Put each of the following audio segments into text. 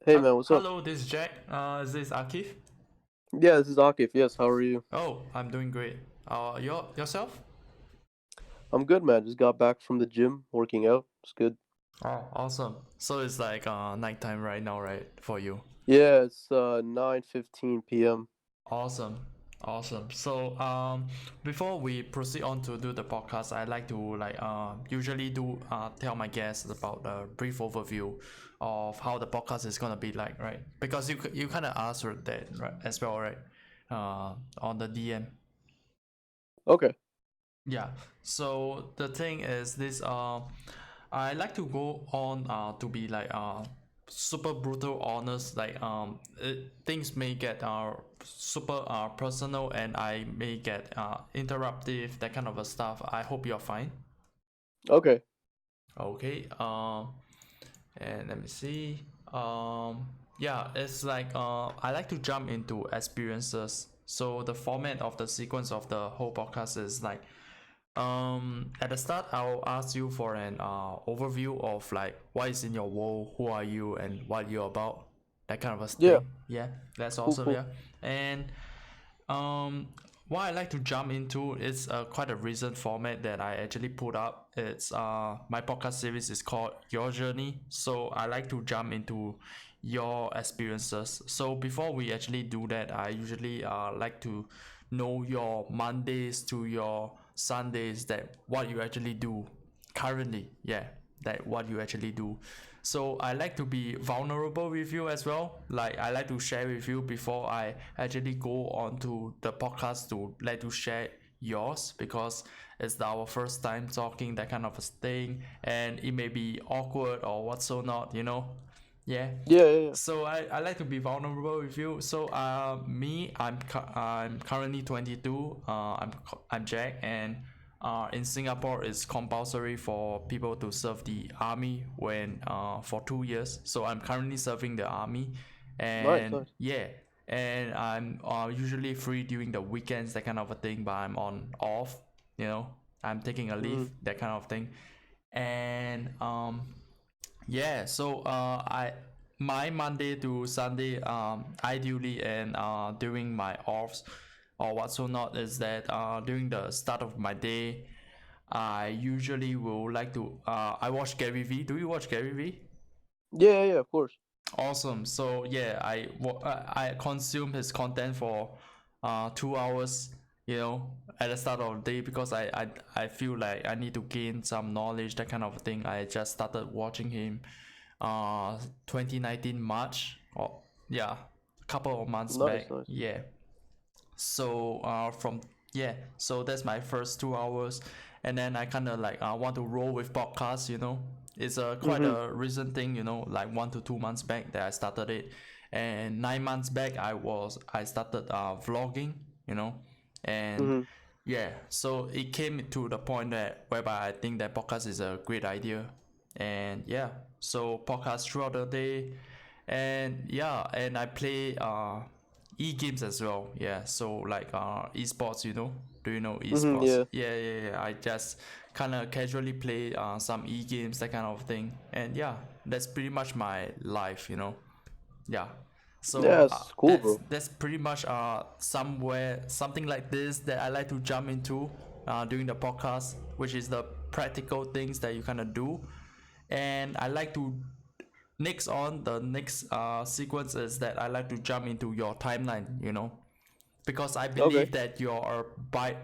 Hey man, what's up? Hello, this is Jack. Is this Akif? Yeah, this is Akif. Yes, how are you? Oh, I'm doing great. Yourself? I'm good, man. Just got back from the gym, working out. It's good. Oh, awesome. So it's like nighttime right now, right? For you. Yeah, it's 9:15 p.m. Awesome. Awesome. So before we proceed on to do the podcast, I like to usually do tell my guests about a brief overview of how the podcast is gonna be like, right? Because you kind of answered that right as well, right? On the DM. Okay. Yeah. So the thing is this I like to go on to be super brutal honest things may get super personal and I may get interruptive, that kind of a stuff. I hope you're fine. Okay. Okay. And let me see. Yeah, it's I like to jump into experiences. So the format of the sequence of the whole podcast is at the start, I'll ask you for an overview of like what is in your world, who are you, and what you're about, that kind of a Yeah. thing. Yeah, that's Cool. awesome. Cool. Yeah, and um, what I like to jump into is quite a recent format that I actually put up. It's my podcast series is called Your Journey. So I like to jump into your experiences. So before we actually do that, I usually like to know your Mondays to your Sundays, that what you actually do currently. Yeah, that what you actually do. So I like to be vulnerable with you as well. Like I like to share with you before I actually go on to the podcast to let you share yours, because it's our first time talking, that kind of a thing, and it may be awkward or what so not, yeah. Yeah, yeah, yeah. So I like to be vulnerable with you. So I'm currently 22. I'm Jack, and in Singapore it's compulsory for people to serve the army when for 2 years. So I'm currently serving the army, Nice, and nice. yeah, and I'm usually free during the weekends, that kind of a thing. But I'm on off, you know. I'm taking a Mm-hmm. leave, that kind of thing, and yeah, so I my Monday to Sunday, ideally, and during my offs or what so not, is that during the start of my day, I usually will like to I watch Gary V. Do you watch Gary V? Yeah, yeah, yeah, of course. Awesome. So yeah, I consume his content for 2 hours, at the start of the day, because I feel like I need to gain some knowledge, that kind of thing. I just started watching him 2019 March, or yeah, a couple of months Nice, back. nice. Yeah. So from yeah, so that's my first 2 hours, and then I kind of want to roll with podcasts. It's a quite Mm-hmm. a recent thing. Like 1 to 2 months back that I started it, and 9 months back I started vlogging. And Mm-hmm. yeah, so it came to the point that whereby I think that podcast is a great idea, and yeah, so podcast throughout the day, and yeah, and I play e-games as well. Yeah, so esports. Do you know Mm-hmm. esports? Yeah. Yeah, yeah, yeah. I just kind of casually play some e-games, that kind of thing, and yeah, that's pretty much my life. Yeah. So Yeah, it's cool, bro. that's pretty much somewhere something like this that I like to jump into during the podcast, which is the practical things that you kind of do, and I like to next on the next sequence is that I like to jump into your timeline, because I Okay. believe that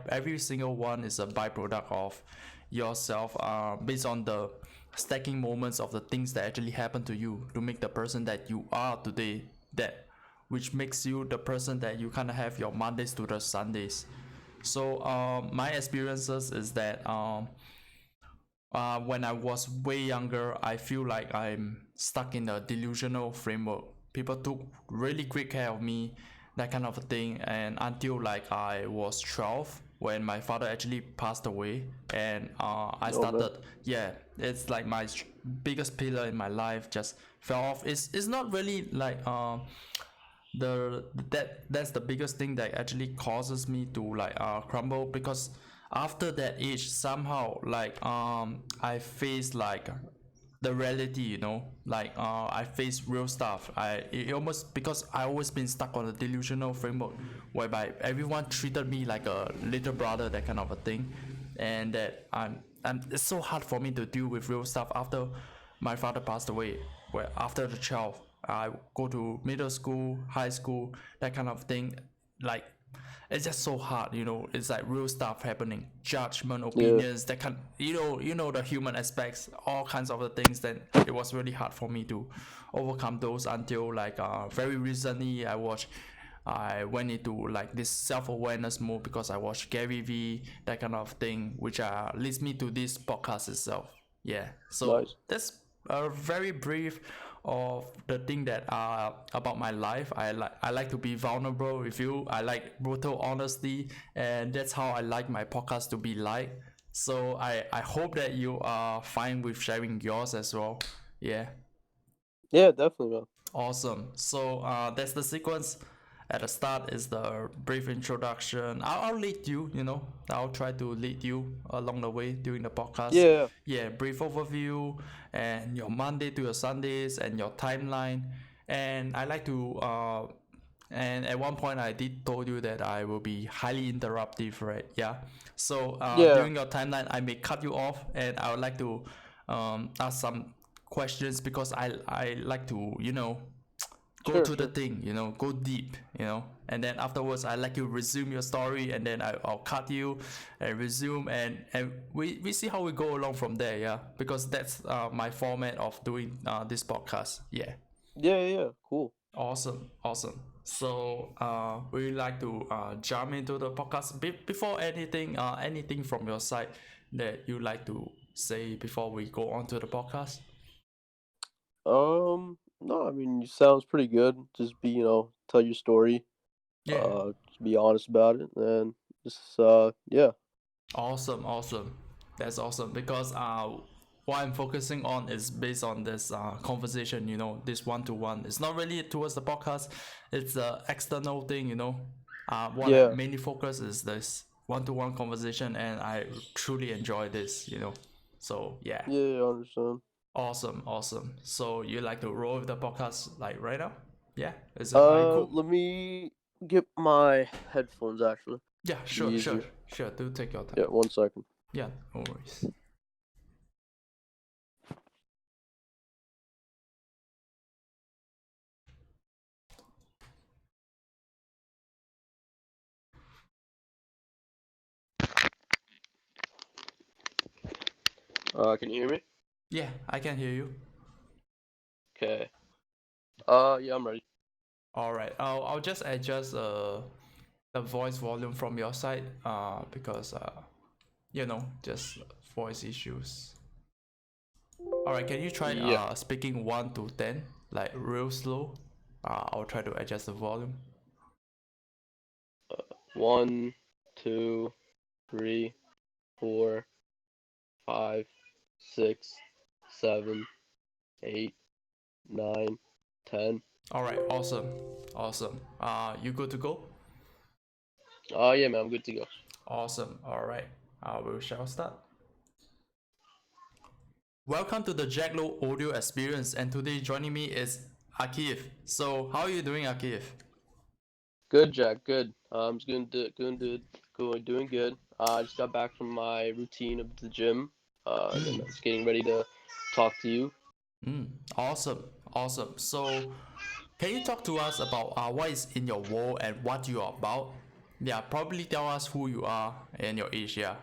every single one is a byproduct of yourself, based on the stacking moments of the things that actually happen to you to make the person that you are today, that which makes you the person that you kind of have your Mondays to the Sundays. So my experiences is that when I was way younger, I feel like I'm stuck in a delusional framework. People took really great care of me, that kind of a thing, and until like I was 12, when my father actually passed away, and I Oh man. started, yeah, it's like my biggest pillar in my life just fell off. It's not really like that's the biggest thing that actually causes me to crumble, because after that age somehow I face like the reality, you know, like I face real stuff. It almost, because I always been stuck on a delusional framework whereby everyone treated me like a little brother, that kind of a thing, and that I'm it's so hard for me to deal with real stuff after my father passed away. Where after the child, I go to middle school, high school, that kind of thing, like it's just so hard, you know. It's like real stuff happening, judgment, Yeah, opinions, that kind, you know the human aspects, all kinds of the things. Then it was really hard for me to overcome those until like very recently I went into like this self-awareness mode because I watched Gary V, that kind of thing, which leads me to this podcast itself. Yeah, so nice. that's a very brief of the thing that about my life. I like to be vulnerable with you. I like brutal honesty, and that's how I like my podcast to be like. So I hope that you are fine with sharing yours as well. Yeah. Yeah, definitely, man. Awesome. So that's the sequence. At the start is the brief introduction. I'll lead you, you know. I'll try to lead you along the way during the podcast. Yeah, Yeah, brief overview and your Monday to your Sundays and your timeline. And I like to and at one point I did told you that I will be highly interruptive, right? Yeah. So yeah, during your timeline I may cut you off, and I would like to ask some questions because I like to, you know, go sure, to the sure. thing, you know, go deep, you know, and then afterwards I like you resume your story, and then I'll cut you and resume, and we see how we go along from there. Yeah, because that's my format of doing this podcast. Yeah. Yeah, yeah, yeah. Cool. Awesome, awesome. So we like to jump into the podcast. Before anything, anything from your side that you like to say before we go on to the podcast? No, I mean, you sounds pretty good. Just be, tell your story. Yeah. Just be honest about it, and just, yeah, Awesome, awesome. That's awesome because what I'm focusing on is based on this conversation, you know, this one to one. It's not really towards the podcast, it's a external thing, you know. What I yeah, mainly focus is this one to one conversation, and I truly enjoy this, you know. So yeah, yeah, yeah, I understand. awesome, awesome. So you like to roll with the podcast like right now? Yeah, is it alright? Cool. Let me get my headphones. Actually, Yeah, be sure, sure, easier. sure. Do take your time. Yeah, 1 second. Yeah, no worries. Can you hear me? Yeah, I can hear you. Okay. Yeah, I'm ready. All right. I'll just adjust the voice volume from your side because you know, just voice issues. All right. Can you try Yeah. speaking 1 to 10 like real slow? I'll try to adjust the volume. One, two, three, 4, 5, 6, 7, 8, 9, 10. All right. Awesome. Awesome. You good to go? Yeah, man, I'm good to go. Awesome. All right. We shall start. Welcome to the Jack Low audio experience, and today joining me is Akif. So, how are you doing, Akif? Good, Jack. Good. I'm just doing good. I just got back from my routine of the gym. And then Mm. I'm just getting ready to talk to you. Mm, awesome, awesome. So, can you talk to us about what is in your world and what you are about? Yeah, probably tell us who you are and your age. Yeah.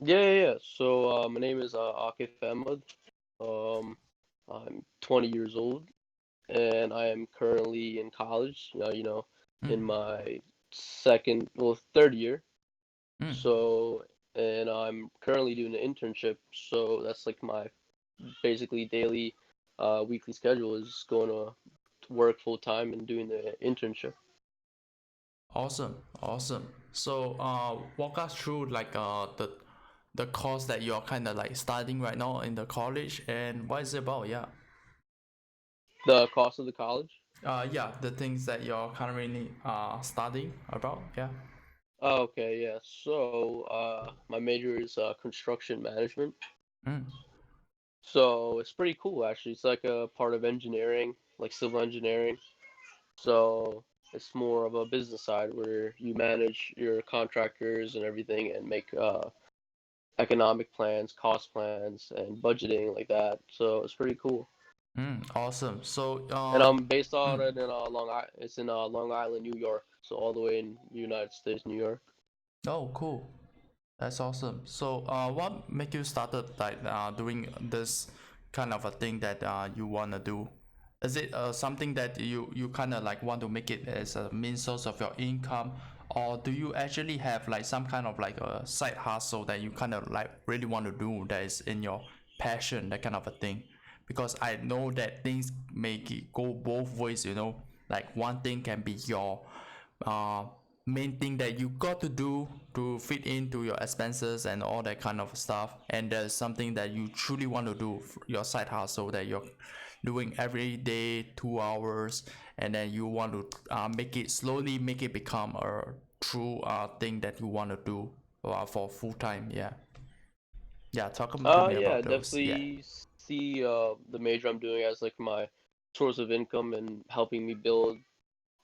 Yeah, yeah, yeah. So, my name is Akif Ahmed. Um, I'm 20 years old, and I am currently in college. In Mm, my third year. mm. So, and I'm currently doing an internship. So that's like my basically daily, weekly schedule is going to work full time and doing the internship. Awesome, awesome. So, walk us through like the course that you're kind of like studying right now in the college, and what is it about? Yeah. The cost of the college. Yeah, the things that you're currently studying about. Yeah. Oh, okay, yeah. So, my major is construction management. Mm. So it's pretty cool actually. It's like a part of engineering, like civil engineering. So it's more of a business side where you manage your contractors and everything and make economic plans, cost plans, and budgeting like that. So it's pretty cool. Awesome. So, And I'm based out mm, in It's in Long Island, New York. So all the way in United States, New York. oh, cool. That's awesome. So, what make you started like doing this kind of a thing that you wanna do? Is it something that you kind of like want to make it as a main source of your income, or do you actually have like some kind of like a side hustle that you kind of like really want to do that is in your passion, that kind of a thing? Because I know that things make it go both ways. Like one thing can be your uh, main thing that you got to do to fit into your expenses and all that kind of stuff, and there's something that you truly want to do, your side hustle that you're doing every day 2 hours, and then you want to make it become a true thing that you want to do for full time. Yeah, talk to me Yeah, about those. Yeah. definitely see the major I'm doing as like my source of income and helping me build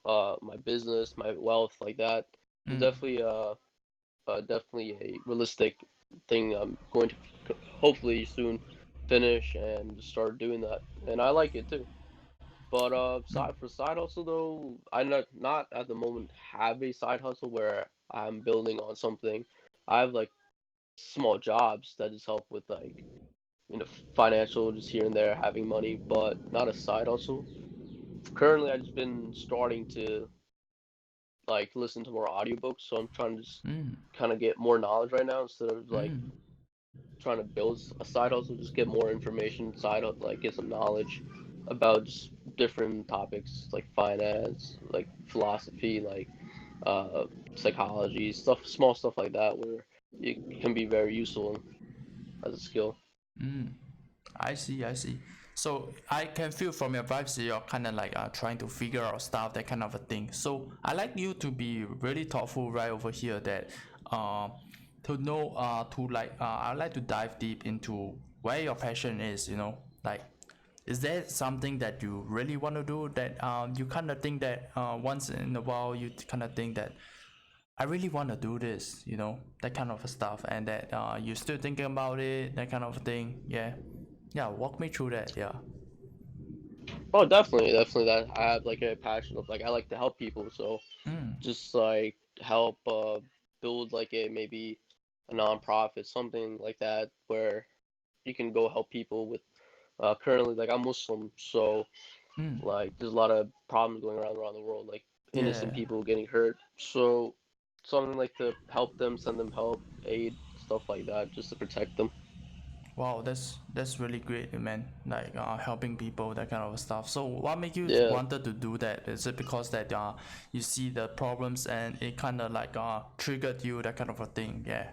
my business, my wealth like that. Is mm, definitely a realistic thing I'm going to hopefully soon finish and start doing that. And I like it too. But mm, side hustle though, I not at the moment have a side hustle where I'm building on something. I have like small jobs that just help with like financial just here and there having money, but not a side hustle. Currently, I've just been starting to like listen to more audiobooks, so I'm trying to just mm, kind of get more knowledge right now instead of like mm, trying to build a side hustle. Just get more information, like get some knowledge about just different topics like finance, like philosophy, like uh psychology, small stuff like that, where it can be very useful as a skill. mm. I see. So I can feel from your vibes that you're kind of like trying to figure out stuff, that kind of a thing. So I like you to be really thoughtful right over here. That uh, to know to like I like to dive deep into where your passion is. Like is there something that you really want to do that you kind of think that once in a while you kind of think that I really want to do this, that kind of stuff, and that you're still thinking about it, that kind of thing. Yeah, walk me through that. Yeah. Oh, definitely, definitely that I have like a passion of like I like to help people, so Mm, just like help build like a maybe a nonprofit, something like that where you can go help people with currently like I'm Muslim, so mm, like there's a lot of problems going around the world, like innocent yeah. people getting hurt. So something like to help them, send them help, aid, stuff like that, just to protect them. Wow, that's really great, man. Like helping people, that kind of stuff. So what made you Yeah. wanted to do that? Is it because that you see the problems and it kind of like triggered you, that kind of a thing? Yeah.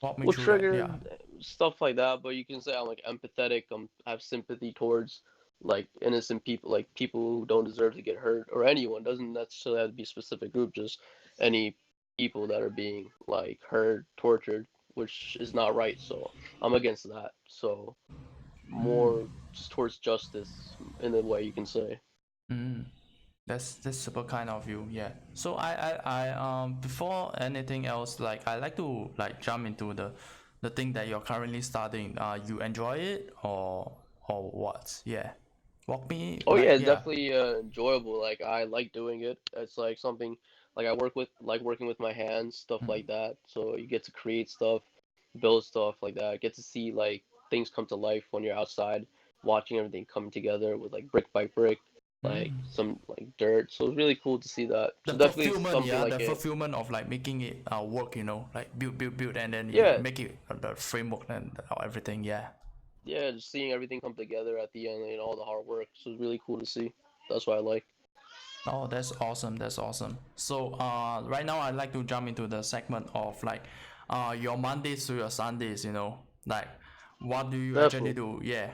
Walk me Well, through that. Yeah. triggered stuff like that, but you can say I'm like empathetic. I have sympathy towards like innocent people, like people who don't deserve to get hurt, or anyone. Doesn't necessarily have to be a specific group, just any people that are being like hurt, tortured, which is not right. So I'm against that. So Mm, more just towards justice in a way you can say. mm. That's super kind of you. Yeah. So before anything else, like I like to like jump into the thing that you're currently studying. You enjoy it or what? Yeah. Walk me Oh yeah, like it's yeah. definitely enjoyable. Like I like doing it. It's like something like I work with like working with my hands, stuff Mm, like that. So you get to create stuff, build stuff like that. Get to see like things come to life when you're outside, watching everything come together with like brick by brick, like mm. some like dirt. So it's really cool to see that. The So definitely fulfillment, something yeah, like the a fulfillment of like making it work, like build, and then you yeah, make it the framework and everything. Yeah. yeah, just seeing everything come together at the end and all the hard work. So it's really cool to see. That's what I like. Oh, that's awesome. That's awesome. So, right now I'd like to jump into the segment of like, your Mondays to your Sundays. Like, what do you actually Definitely. do? Yeah,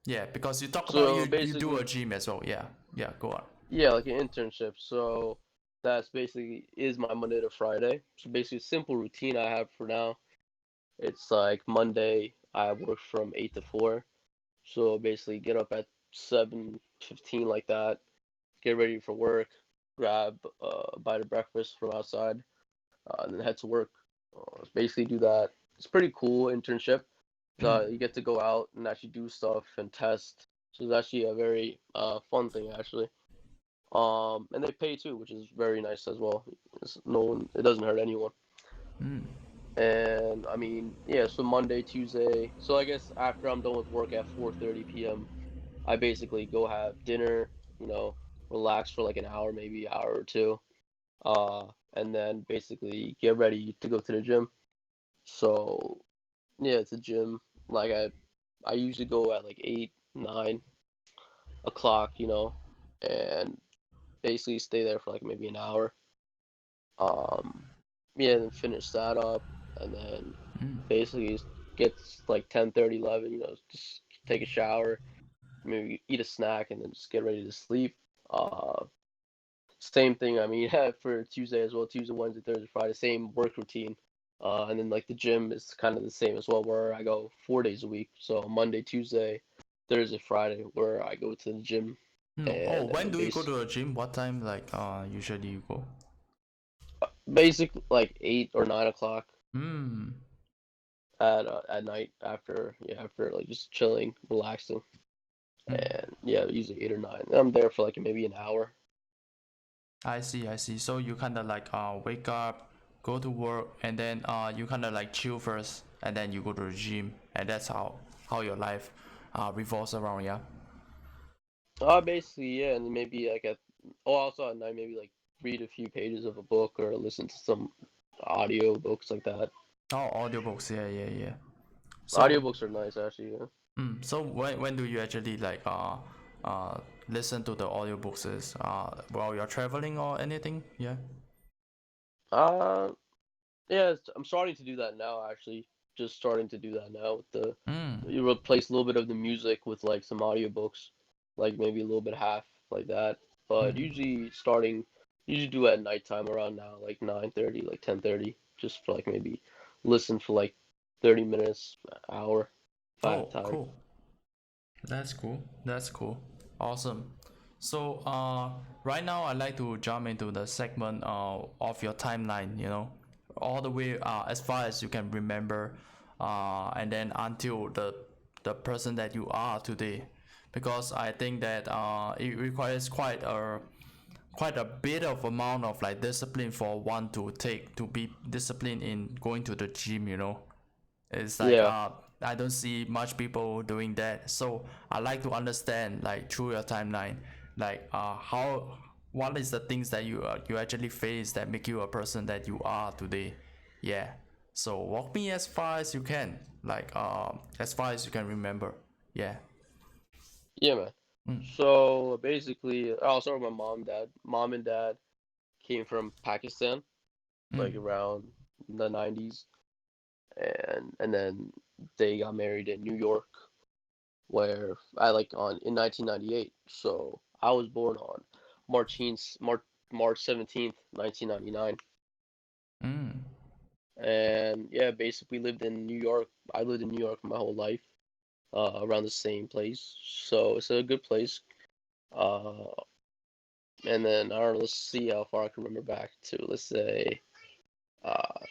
yeah. Because you talk about So you do basically a gym as well. Yeah, yeah. Go on. yeah, like an internship. So that's basically is my Monday to Friday. So basically, simple routine I have for now. It's like Monday. I work from 8 to 4. So basically, get up at 7:15 like that, get ready for work, grab a bite of breakfast from outside, and then head to work. Basically, do that. It's pretty cool internship. You get to go out and actually do stuff and test. So it's actually a very fun thing actually. And they pay too, which is very nice as well. No one, it doesn't hurt anyone. Mm. And I mean, yeah, so Monday, Tuesday. So I guess after I'm done with work at 4:30 p.m., I basically go have dinner, you know, relax for like an hour, maybe hour or two. And then basically get ready to go to the gym. So yeah, it's a gym. Like I usually go at like 8, 9 o'clock, and basically stay there for like maybe an hour. Um, yeah, then finish that up, and then Mm. basically gets like 10:30, 11. Just take a shower, maybe eat a snack, and then just get ready to sleep. Uh, Same thing. I mean, for Tuesday as well. Tuesday, Wednesday, Thursday, Friday, same work routine. And then like the gym is kind of the same as well, where I go 4 days a week. So Monday, Tuesday, Thursday, Friday, where I go to the gym, Mm. Oh, and when then do you go to the gym? What time, like, usually you go? basic like 8 or 9 o'clock Mm. at night after like just chilling, relaxing, Mm. and yeah, usually 8 or 9. And I'm there for like maybe an hour. I see, I see. So you kind of like wake up, go to work, and then you kind of like chill first, and then you go to the gym, and that's how your life revolves around. Yeah. Basically, yeah, and then maybe like also at night, maybe like read a few pages of a book or listen to some audio books like that. Oh, audiobooks. Yeah, yeah, yeah. So, Audiobooks are nice actually. Yeah. so when do you actually like uh listen to the audiobooks? Is while you're traveling or anything? Yeah. Uh, yeah, I'm starting to do that now actually. Just starting to do that now with the Mm. you replace a little bit of the music with like some audiobooks, like maybe a little bit half like that. But Mm. usually do it at nighttime around now, like 9:30, like 10:30, just for like maybe listen for like 30 minutes, hour if I have Oh, time. cool. That's cool. That's cool. Awesome. So, right now I'd like to jump into the segment of your timeline, all the way as far as you can remember, and then until the person that you are today, because I think that it requires quite a bit of amount of like discipline for one to take to be disciplined in going to the gym. It's like Yeah, I don't see much people doing that. So I like to understand like through your timeline, like how what is the things that you actually face that make you a person that you are today. Yeah. So walk me as far as you can, like as far as you can remember. Yeah. yeah, man. Mm. So basically, I'll start with my mom, dad. Mom and dad came from Pakistan, Mm. like around the 90s, and then they got married in New York, where I like on in 1998. So I was born on March 17th, 1999. Mm. And yeah, basically lived in New York. I lived in New York my whole life, around the same place. So it's a good place. Uh, and then I don't know, let's see how far I can remember back to. Let's say, uh,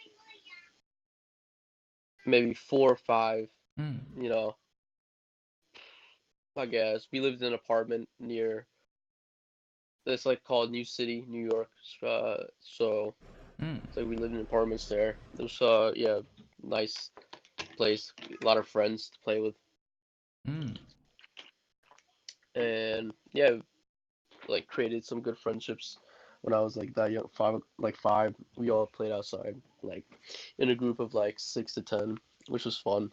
maybe 4 or 5. Mm. You know, I guess we lived in an apartment near. It's like called New City, New York. So Mm. it's like we lived in apartments there. It was yeah, nice place. A lot of friends to play with, Mm. and yeah, like created some good friendships when I was like that young, five. We all played outside, like in a group of like 6 to 10, which was fun.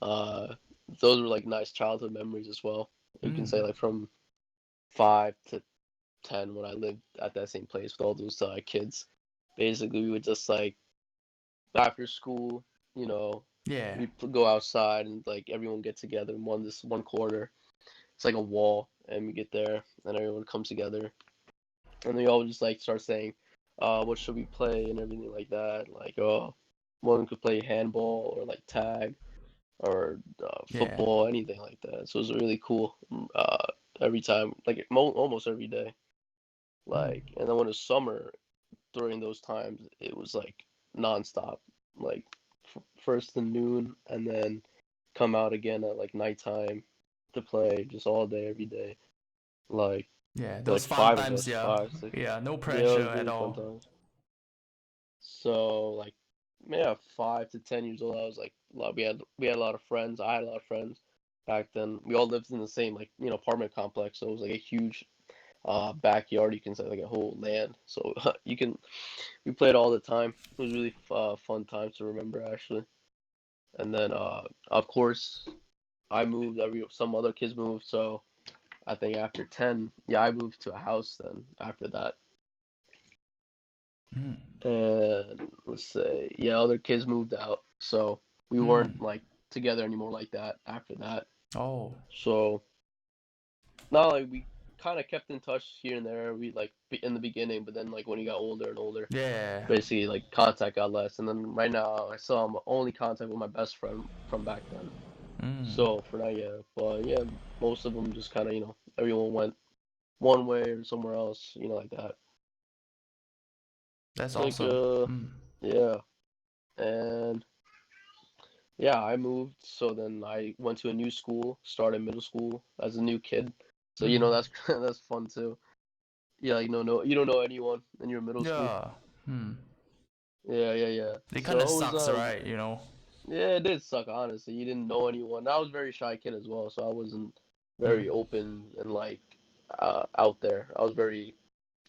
Uh, those were like nice childhood memories as well. You can say Mm. like from 5 to 10 when I lived at that same place with all those kids. Basically, we would just like after school, you know, Yeah. we go outside and like everyone get together in this one corner. It's like a wall, and we get there, and everyone comes together, and they all just like start saying, what should we play and everything like that. Like, oh, one could play handball or like tag, or Yeah. football, anything like that. So it was really cool. Every time, like almost every day. Mm. Like, and then when it's summer, during those times, it was like nonstop, like first to noon, and then come out again at like nighttime to play just all day, every day. Like, Yeah, those like fun five of times, us, yeah. five, six. Yeah, no Yeah, it pressure was at really fun all. times. So like, yeah, 5 to 10 years old, I was like, we had a lot of friends. I had a lot of friends back then. We all lived in the same like apartment complex, so it was like a huge backyard. You can say like a whole land. So you can we played all the time. It was really fun times to remember actually. And then of course I moved. Some other kids moved. So I think after 10, yeah, I moved to a house then after that. Mm. And let's say, yeah, other kids moved out, so we Mm. weren't like together anymore like that after that. Oh, So not like we kind of kept in touch here and there. We like in the beginning, but then like when he got older and older, yeah. basically like contact got less. And then right now, I still am only contact with my best friend from back then. Mm. So for now, yeah, but yeah, most of them just kind of everyone went one way or somewhere else, like that. That's Like awesome. Mm. yeah, and yeah, I moved, so then I went to a new school, started middle school as a new kid. So Mm. that's that's fun too. Yeah, you don't know anyone in your middle school. Yeah. Mm. Yeah, yeah, yeah. It kind of So it was sucks, right? yeah, it did suck honestly. You didn't know anyone. I was a very shy kid as well, so I wasn't Mm. very open and like out there. I was very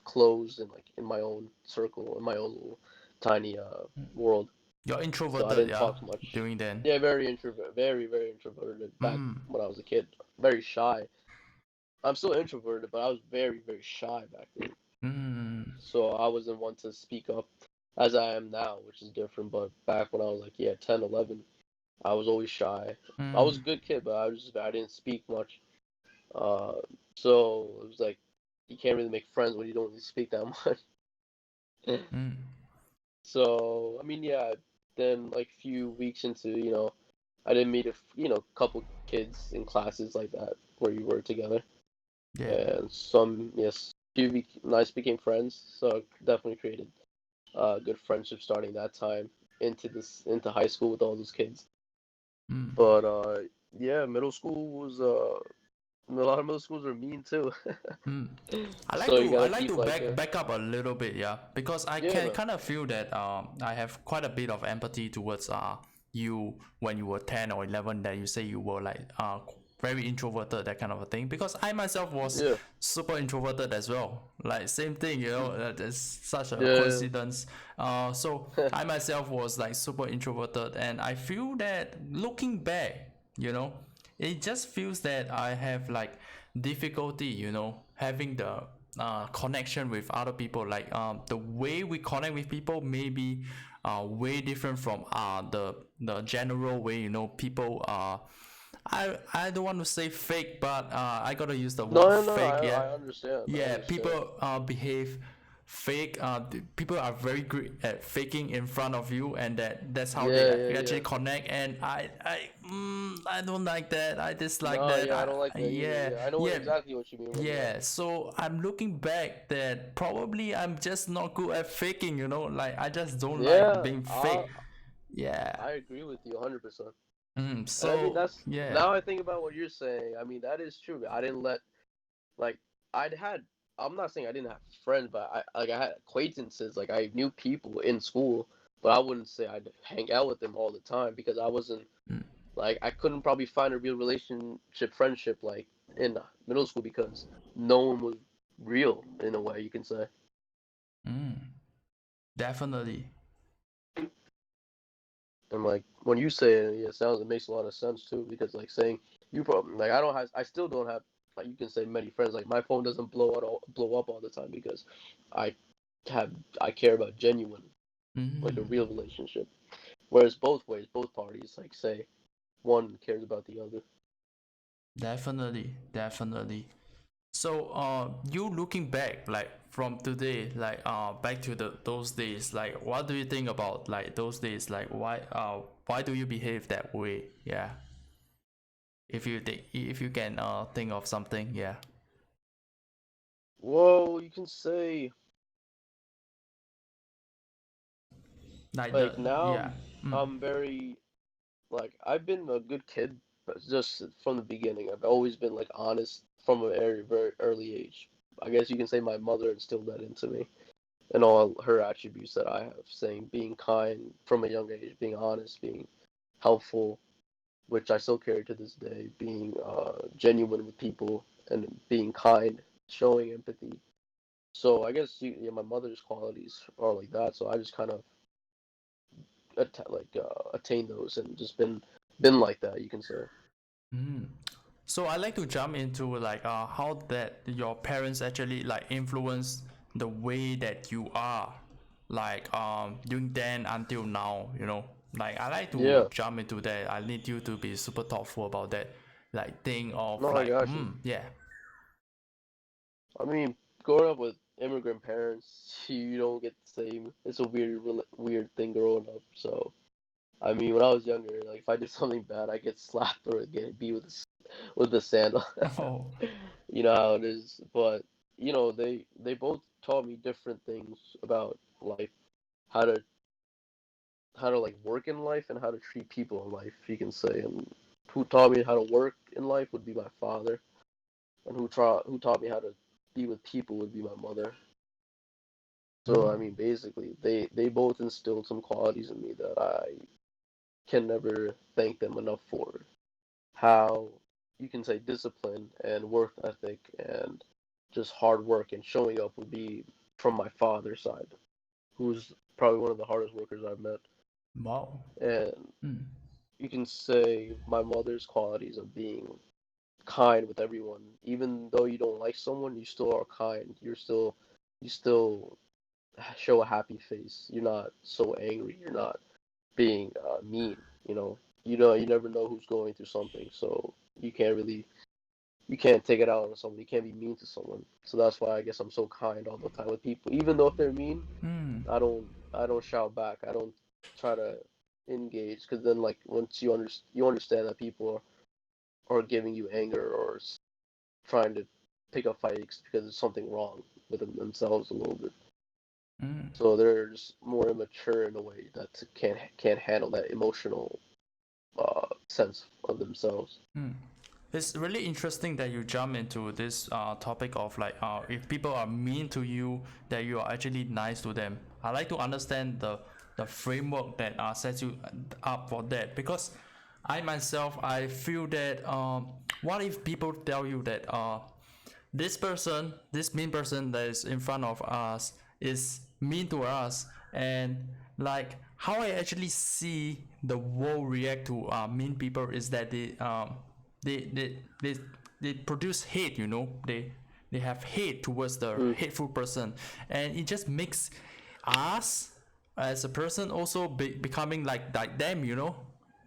closed and like in my own circle, in my own little tiny world. You're So I introverted, didn't yeah, talk much. doing then. Yeah, very introvert, very, very introverted back Mm. when I was a kid. Very shy. I'm still introverted, but I was very, very shy back then. Mm. So I wasn't one to speak up as I am now, which is different. But back when I was like, yeah, 10, 11, I was always shy. I Mm. was a good kid, but I didn't speak much. Uh, so it was like you can't really make friends when you don't really speak that much. Mm. So I mean, yeah. Then like few weeks into, I didn't meet couple kids in classes like that where you were together, Yeah. and some yes, nice became friends. So definitely created good friendship starting that time into high school with all those kids. Mm. But yeah, middle school was a lot of middle schools were mean too. Mm. I like So you to I gotta like keep to like back up a little bit, yeah, because I yeah can man kind of feel that I have quite a bit of empathy towards you when you were 10 or 11, that you say you were like very introverted, that kind of a thing, because I myself was yeah super introverted as well, like same thing, there's such a yeah coincidence. So I myself was like super introverted, and I feel that looking back, you know it just feels that I have like difficulty, having the connection with other people. Like the way we connect with people may be way different from the general way. People I don't want to say fake, but I gotta use the word no no fake. Yeah, I understand yeah. People behave fake. People are very great at faking in front of you, and that's how they yeah yeah actually yeah connect. And I don't like that. I dislike no that. yeah I don't like that either. Yeah, Yeah, I know yeah, exactly what you mean when yeah. So I'm looking back that probably I'm just not good at faking. Like I just don't like yeah being fake. Yeah. I agree with you 100%. And I mean So that's yeah. now I think about what you're saying. I mean that is true. I didn't let like I'd had I'm not saying I didn't have friends, but I had acquaintances, like I knew people in school, but I wouldn't say I'd hang out with them all the time because I wasn't Mm, like I couldn't probably find a real friendship like in middle school because no one was real in a way you can say. mm, definitely. And like when you say it, yeah, it makes a lot of sense too because like saying you probably like I still don't have like you can say many friends. Like my phone doesn't blow up all the time because I have I care about genuine like a Mm, real relationship. Whereas both ways, both parties like say one cares about the other. definitely, definitely. So, you looking back, like from today, like back to those days, like what do you think about like those days? Like why do you behave that way? Yeah, if you can think of something, yeah, Well, you can say like like now yeah, mm, I'm very like I've been a good kid, but just from the beginning. I've always been like honest from a very early age. I guess you can say my mother instilled that into me and all her attributes that I have, saying being kind from a young age, being honest, being helpful, which I still carry to this day, being genuine with people and being kind, showing empathy. So I guess yeah, my mother's qualities are like that. So I just kind of attain those and just been like that. You can say. mm. So I like to jump into like how that your parents actually like influence the way that you are, like during then until now, you know. Like I like to Yeah. jump into that. I need you to be super thoughtful about that. Like think of No, I like got you. yeah. I mean, growing up with immigrant parents, you don't get the same. It's a weird thing growing up. So I mean, when I was younger, like if I did something bad, I get slapped or get beat with the sandal. Oh. You know how it is. But they both taught me different things about life, how to like work in life and how to treat people in life. You can say, and who taught me how to work in life would be my father, and who taught me how to be with people would be my mother. So I Mm. mean, basically, they both instilled some qualities in me that I can never thank them enough for. How you can say discipline and work ethic and just hard work and showing up would be from my father's side, who's probably one of the hardest workers I've met. Wow. And Mm. you can say my mother's qualities of being kind with everyone. Even though you don't like someone, you still are kind. You still show a happy face. You're not so angry. You're not being mean. You never know who's going through something, so you can't really you can't take it out on someone. You can't be mean to someone. So that's why I guess I'm so kind all the time with people. Even though if they're mean, Mm. I don't shout back. I don't try to engage because then like once you understand that people are giving you anger or trying to pick up fights because there's something wrong with themselves a little bit. Mm. So they're just more immature in a way that can't handle that emotional sense of themselves. Mm. It's really interesting that you jump into this topic of like if people are mean to you, that you are actually nice to them. I like to understand the framework that sets you up for that, because I myself I feel that what if people tell you that this person, this mean person that is in front of us is mean to us, and like how I actually see the world react to mean people is that they they they, they produce hate, you know, they have hate towards the Mm, hateful person, and it just makes us as a person also becoming like them, you know.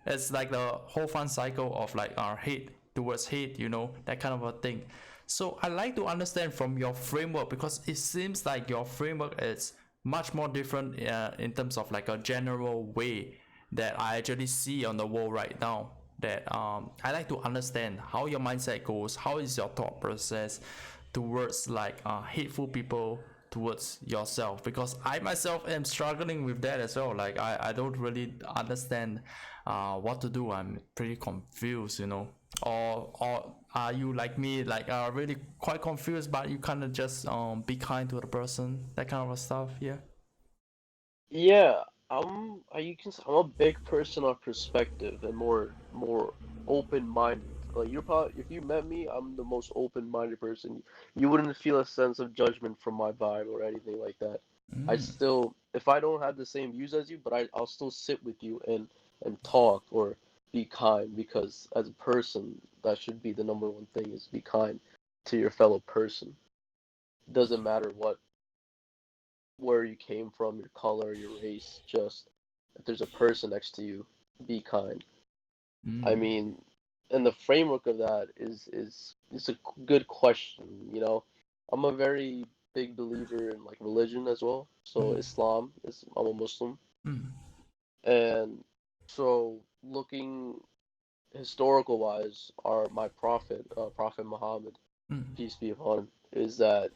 It's like the whole fun cycle of like our hate towards hate, you know, that kind of a thing. So I like to understand from your framework, because it seems like your framework is much more different in terms of like a general way that I actually see on the world right now. That I like to understand how your mindset goes, how is your thought process towards like hateful people towards yourself, because I myself am struggling with that as well. Like I don't really understand what to do. I'm pretty confused, you know. Or are you like me, like really quite confused, but you kind of just be kind to the person, that kind of stuff? Yeah. yeah, you can I'm a big person of perspective and more open-minded. Like you're probably if you met me, I'm the most open-minded person. You wouldn't feel a sense of judgment from my vibe or anything like that. I Mm. still, if I don't have the same views as you, but I'll still sit with you and talk or be kind because as a person, that should be the number one thing is be kind to your fellow person. Doesn't matter where you came from, your color, your race, just if there's a person next to you, be kind. I Mm. mean, and the framework of that is a good question. I'm a very big believer in like religion as well. So Mm, Islam is I'm a Muslim, mm, and so looking historical wise, my Prophet Muhammad, mm, peace be upon him, is that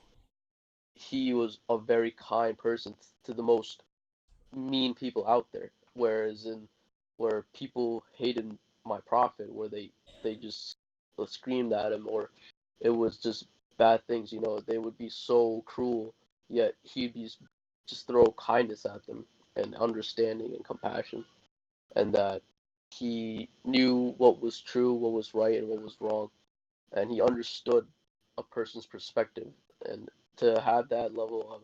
he was a very kind person to the most mean people out there. Whereas where people hated my prophet, where they just screamed at him, or it was just bad things. They would be so cruel, yet he'd just throw kindness at them and understanding and compassion, and that he knew what was true, what was right, and what was wrong, and he understood a person's perspective, and to have that level of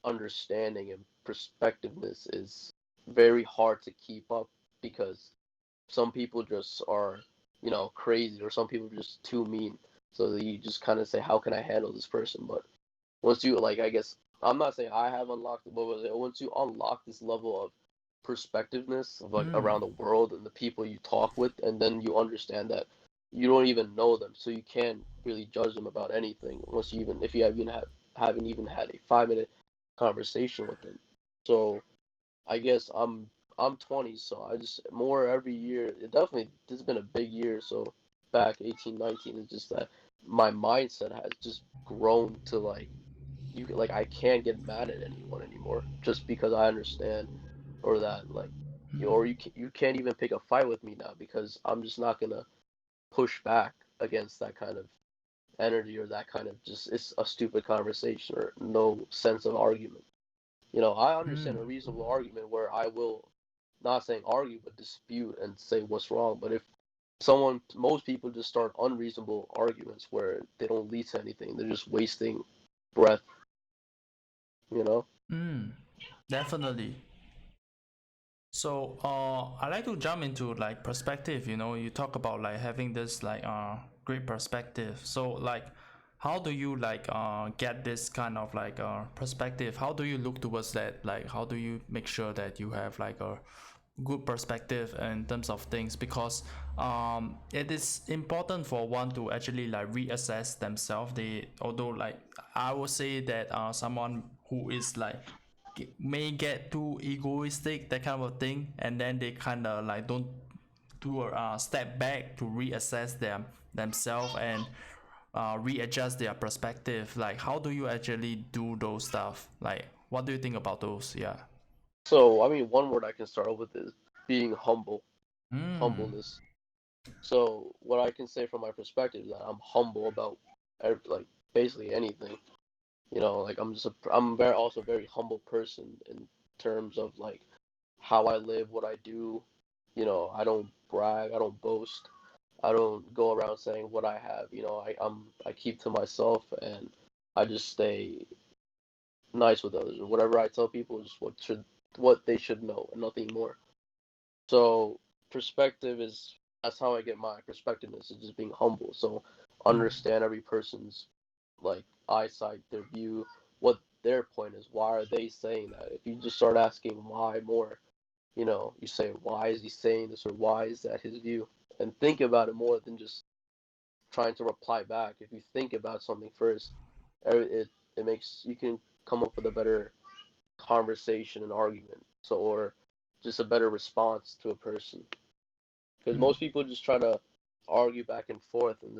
understanding and perspectiveness is very hard to keep up because some people just are, crazy, or some people are just too mean. So that you just kind of say, how can I handle this person? But once you like, I guess I'm not saying I have unlocked it, but once you unlock this level of perspectiveness of like mm, around the world and the people you talk with, and then you understand that you don't even know them, so you can't really judge them about anything unless you even if you haven't even had a 5 minute conversation with them. So I guess I'm 20, so I just more every year. It definitely this has been a big year. So back 18, 19 is just that my mindset has just grown to like I can't get mad at anyone anymore just because I understand, or that like or you can't even pick a fight with me now because I'm just not gonna push back against that kind of energy, or that kind of just it's a stupid conversation or no sense of argument. I understand mm, a reasonable argument where I will not saying argue but dispute and say what's wrong. But if most people just start unreasonable arguments where they don't lead to anything, they're just wasting breath, you know? mm. Definitely. So, I like to jump into like perspective. You talk about like having this like great perspective. So, like, how do you like get this kind of like perspective? How do you look towards that? Like, how do you make sure that you have like a good perspective in terms of things? Because it is important for one to actually like reassess themselves. Although like I would say that someone who is like may get too egoistic, that kind of thing, and then they kind of like don't do a step back to reassess themselves and readjust their perspective. Like, how do you actually do those stuff? Like, what do you think about those? Yeah. So, I mean, one word I can start off with is being humble, Mm. humbleness. So, what I can say from my perspective is that I'm humble about like basically anything. Like I'm very also a very humble person in terms of like how I live, what I do. I don't brag, I don't boast, I don't go around saying what I have. I keep to myself, and I just stay nice with others. Whatever I tell people is what they should know, and nothing more. So perspective is that's how I get my perspectiveness, is just being humble. So Mm. understand every person's like eyesight, their view, what their point is. Why are they saying that? If you just start asking why more, you say why is he saying this, or why is that his view, and think about it more than just trying to reply back. If you think about something first, it makes you can come up with a better conversation and argument. So or just a better response to a person. Because Mm. most people just try to argue back and forth, and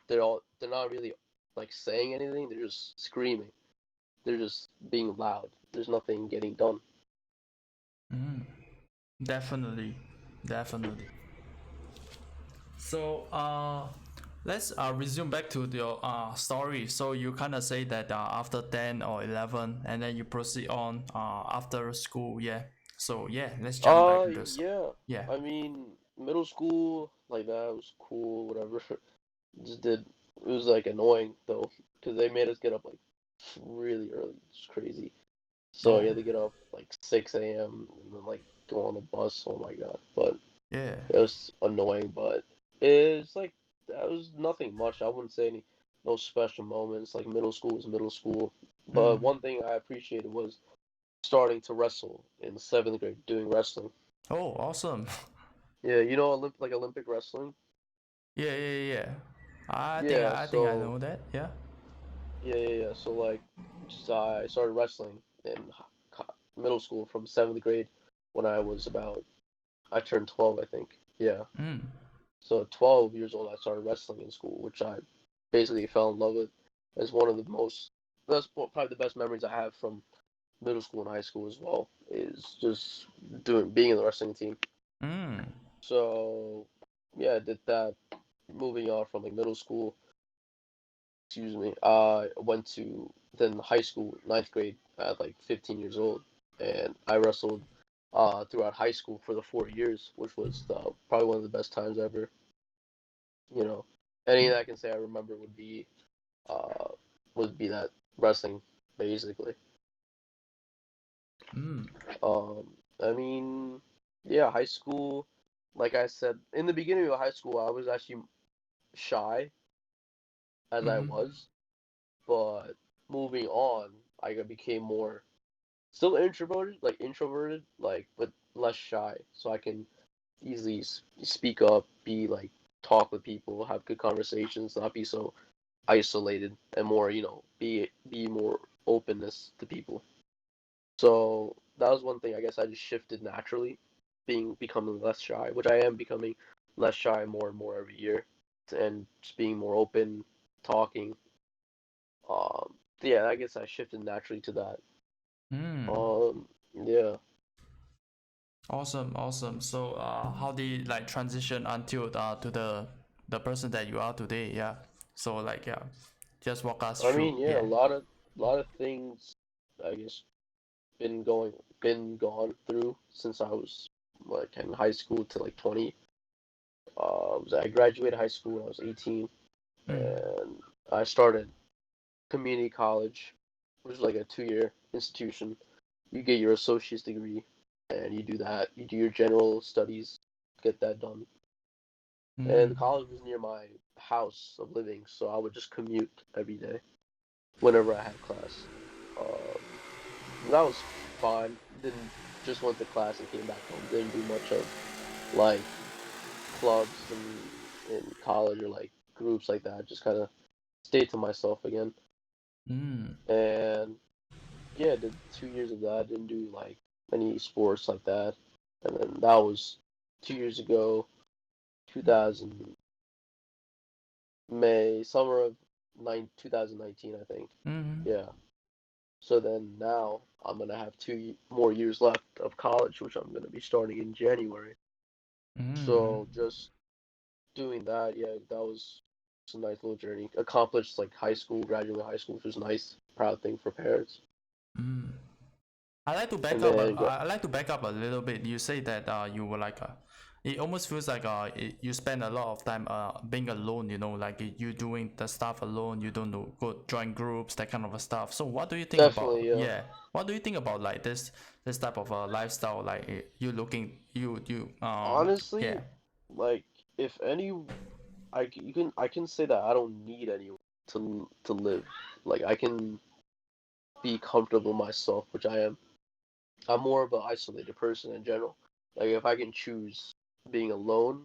they're not really like saying anything. They're just screaming. They're just being loud. There's nothing getting done. Mm. Definitely, definitely. So, let's resume back to your story. So you kind of say that after 10 or 11, and then you proceed on after school. Yeah. So yeah, let's jump back into Yeah. yeah. I mean, middle school like that was cool. Whatever. Just did. It was like annoying though, because they made us get up like really early. It's crazy. So you Oh had to get up like 6 a.m. and then like go on the bus. Oh my god! But yeah. it was annoying, but it's like that was nothing much. I wouldn't say no special moments. Like middle school was middle school. But Mm. one thing I appreciated was starting to wrestle in seventh grade, doing wrestling. Oh awesome. Yeah, like Olympic wrestling. Yeah, yeah, yeah. I think Yeah, I think I so know that. Yeah. yeah. So like, I started wrestling in middle school from seventh grade when I turned 12, I think. Yeah. Mm. So 12 years old, I started wrestling in school, which I basically fell in love with as one of that's probably the best memories I have from middle school and high school as well, is just being in the wrestling team. Mm. So yeah, I did that. Moving on from like middle school, excuse me, I went to then high school, ninth grade at like 15 years old, and I wrestled throughout high school for the 4 years, which was probably one of the best times ever. You know, anything I can say I remember uh would be that wrestling basically. Mm. Um, I mean, yeah, high school. Like I said, in the beginning of high school, I was actually shy as I Mm. was, but moving on, became more still introverted, like but less shy, so I can easily speak up, be like talk with people, have good conversations, not be so isolated, and more be more openness to people. So that was one thing I guess I just shifted naturally, becoming less shy, which I am becoming less shy more and more every year, and just being more open, talking. Yeah, I guess I shifted naturally to that. Mm. Um, yeah. Awesome, awesome. So, how did you, like transition until to the person that you are today? Yeah. So like yeah, just walk us I through. mean, yeah, Yeah. a lot of things I guess been gone through since I was like in high school to like 20. I graduated high school when I was 18, Mm. and I started community college, which is like a 2-year institution. You get your associate's degree, and you do that. You do your general studies, get that done. And Mm. the college was near my house of living, so I would just commute every day whenever I had class. Um, that was fine. Didn't Just went to class and came back home. Didn't do much of like clubs in college or like groups like that. Just kind of stayed to myself again. Mm. And yeah, did 2 years of that. Didn't do like any sports like that. And then that was 2 years ago, 2000 summer of 2019, I think. Mm. Yeah. So then now I'm gonna have 2 more years left of college, which I'm gonna be starting in January. Mm. So just doing that, yeah, that was a nice little journey. Accomplished like high school, graduating high school, which was nice, proud thing for parents. Mm. I like to back And up. then I like to back up a little bit. You say that you were like it almost feels like you spend a lot of time being alone. You know, like you doing the stuff alone. You don't know, go join groups, that kind of a stuff. So what do you think about definitely, yeah. yeah? What do you think about like this type of lifestyle? Like you looking you Honestly, yeah. like if any, I can say that I don't need anyone to live. Like I can be comfortable myself, which I am. I'm more of an isolated person in general. Like if I can choose being alone,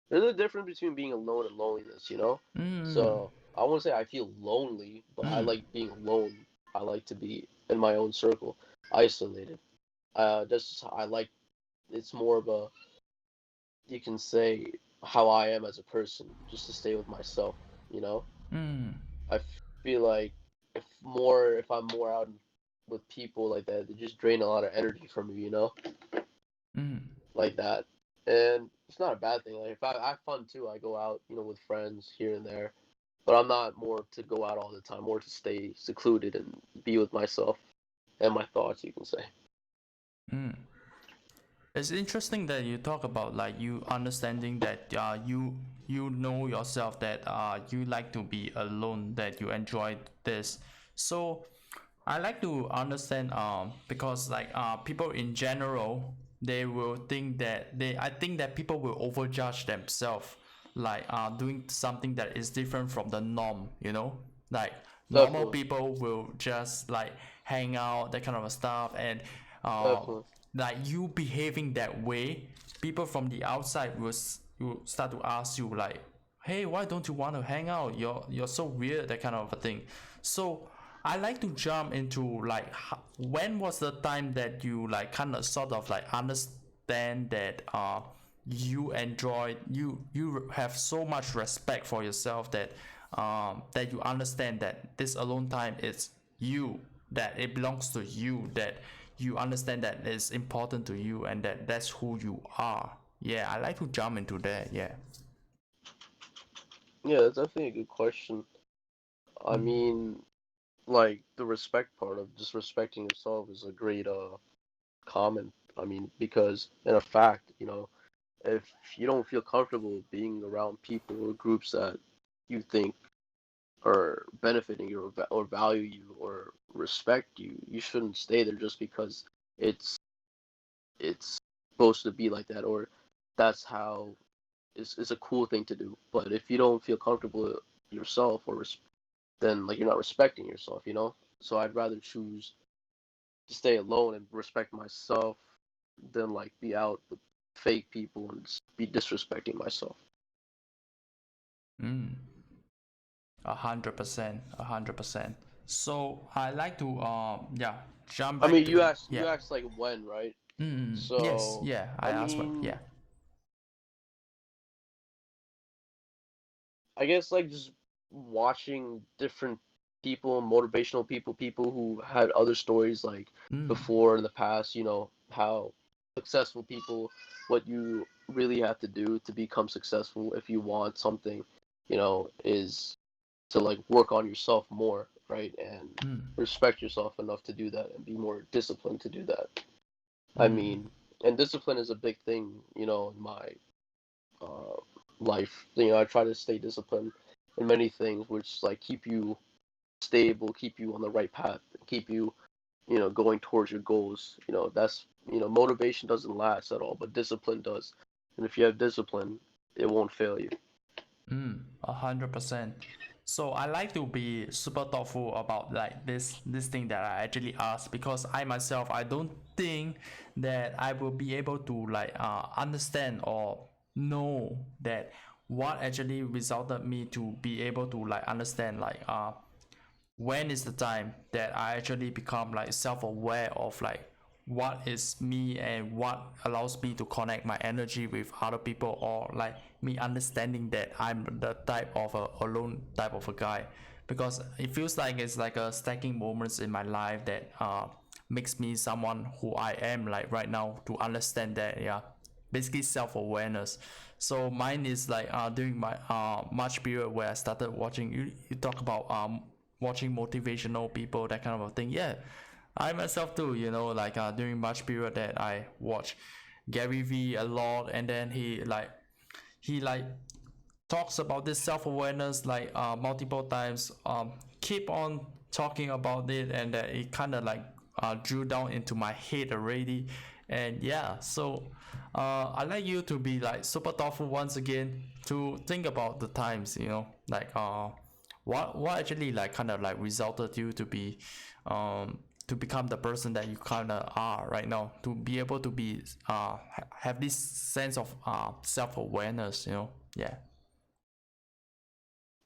there's a difference between being alone and loneliness. Mm. So I won't say I feel lonely, but I Mm. like being alone. I like to be in my own circle, isolated. Just I like it's more of a you can say how I am as a person, just to stay with myself. You know, Mm. I feel like if I'm more out with people like that, they just drain a lot of energy from me. Mm. Like that. And it's not a bad thing. Like if I have fun too, I go out, with friends here and there. But I'm not more to go out all the time, more to stay secluded and be with myself and my thoughts, you can say. Mm. It's interesting that you talk about like you understanding that you know yourself that you like to be alone, that you enjoy this. So I like to understand because like people in general, they will think that I think that people will overjudge themselves, like doing something that is different from the norm, like normal Definitely, people will just like hang out, that kind of stuff. And uh definitely, like you behaving that way, people from the outside will start to ask you like, hey, why don't you want to hang out? You're so weird, that kind of a thing. So I like to jump into like when was the time that you like kind of sort of like understand that you enjoy, you have so much respect for yourself that that you understand that this alone time is you, that it belongs to you, that you understand that it's important to you and that that's who you are. Yeah, I like to jump into that. Yeah. Yeah, that's definitely a good question. I Mm. mean, like the respect part of just respecting yourself is a great comment. I mean, because in a fact, if you don't feel comfortable being around people or groups that you think are benefiting you or value you or respect you, you shouldn't stay there just because it's it's supposed to be like that or that's how it's a cool thing to do. But if you don't feel comfortable yourself then like you're not respecting yourself. So I'd rather choose to stay alone and respect myself than like be out with fake people and be disrespecting myself. Mm. 100%, 100%. So I like to yeah, jump I back mean, to, you yeah. asked like when, right? Yes, So yeah, I I asked what, mean, yeah. I guess like just watching different people, motivational people, people who had other stories like Mm. before in the past, how successful people, what you really have to do to become successful if you want something, is to like work on yourself more, right? And Mm. respect yourself enough to do that and be more disciplined to do that. I Mm. mean, and discipline is a big thing, in my uh, life. I try to stay disciplined in many things, which like keep you stable, keep you on the right path, keep you, going towards your goals. That's motivation doesn't last at all, but discipline does. And if you have discipline, it won't fail you. 100%. So I like to be super thoughtful about like this thing that I actually ask, because I myself, I don't think that I will be able to like understand or know that what actually resulted me to be able to like understand like when is the time that I actually become like self-aware of like what is me and what allows me to connect my energy with other people, or like me understanding that I'm the type of a alone type of a guy, because it feels like it's like a stacking moments in my life that makes me someone who I am like right now, to understand that, yeah, basically self-awareness. So mine is like during my March period, where I started watching, you talk about watching motivational people, that kind of a thing. Yeah, I myself too, like during March period that I watch Gary V a lot, and then he like talks about this self-awareness like multiple times, keep on talking about it, and that it kind of like drew down into my head already. And yeah, so I like you to be like super thoughtful once again, to think about the times, like what actually like kind of like resulted you to be to become the person that you kind of are right now, to be able to be have this sense of self-awareness, yeah.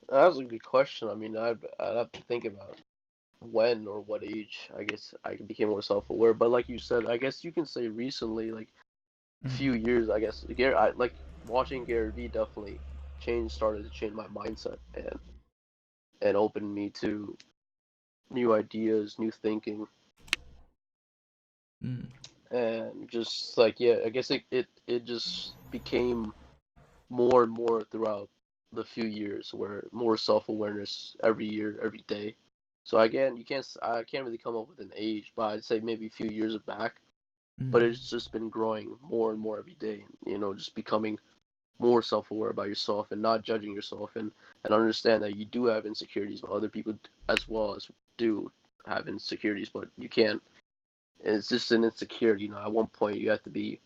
That's a good question. I mean, I'd have to think about when or what age I guess I became more self-aware. But like you said, I guess you can say recently, like a Mm. few years. I guess I like watching Gary Vee definitely started to change my mindset and opened me to new ideas, new thinking, Mm. and just like yeah, I guess it just became more and more throughout the few years where more self-awareness every year, every day. So again, I can't really come up with an age, but I'd say maybe a few years back. But Mm. it's just been growing more and more every day. Just becoming more self-aware about yourself and not judging yourself and understand that you do have insecurities, but other people as well as do have insecurities, but you can't. It's just an insecurity. At one point you have to be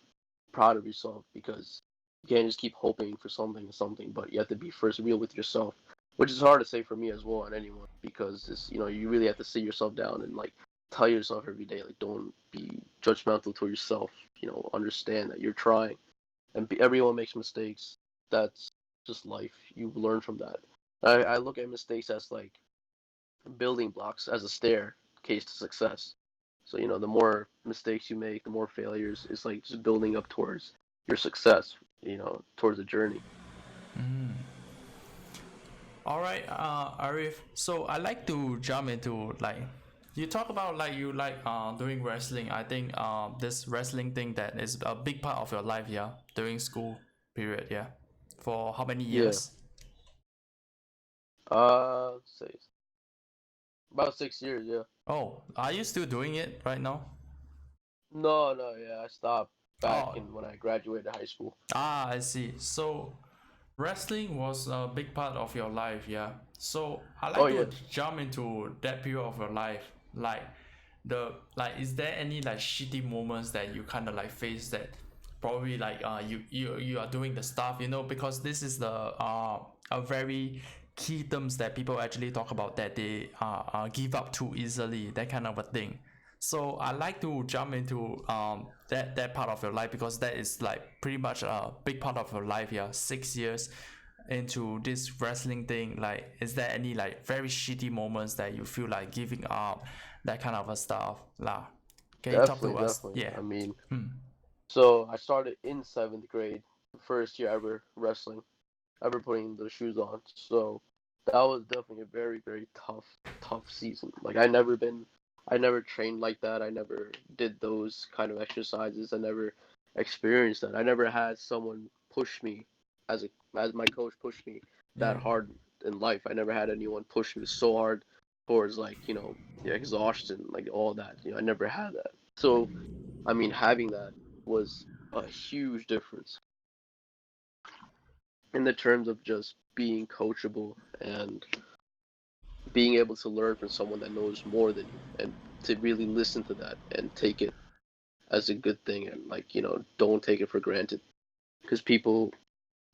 proud of yourself because you can't just keep hoping for something, but you have to be first real with yourself, which is hard to say for me as well and anyone because you really have to sit yourself down and like tell yourself every day like don't be judgmental to yourself. Understand that you're trying and everyone makes mistakes. That's just life. You learn from that. I look at mistakes as like building blocks, as a staircase to success. So, the more mistakes you make, the more failures, it's like just building up towards your success, towards the journey. Mm. All right, Arif. So I like to jump into like you talk about like you like doing wrestling. I think this wrestling thing that is a big part of your life, yeah, during school period, yeah. For how many Yeah. years? Say about 6 years, yeah. Oh, are you still doing it right now? No, no, yeah, I stopped back Oh, in when I graduated high school. I see. So wrestling was a big part of your life, yeah. So I Oh like to yeah. jump into that period of your life. Like is there any like shitty moments that you kind of like face that probably like you are doing the stuff, because this is the a very key terms that people actually talk about, that they give up too easily, that kind of a thing. So I like to jump into that part of your life, because that is like pretty much a big part of your life. Yeah, 6 years into this wrestling thing. Like, is there any like very shitty moments that you feel like giving up, that kind of a stuff? Lah, can you talk to Definitely, us? definitely. Yeah. I mean, Hmm. so I started in seventh grade, first year ever wrestling, ever putting the shoes on. So that was definitely a very, very tough season. Like I never trained like that. I never did those kind of exercises. I never experienced that. I never had someone push me as a as my coach pushed me that Yeah. hard in life. I never had anyone push me so hard towards like, exhaustion, like all that. I never had that. So, I mean, having that was a huge difference in the terms of just being coachable and being able to learn from someone that knows more than you, and to really listen to that and take it as a good thing, and like, don't take it for granted, because people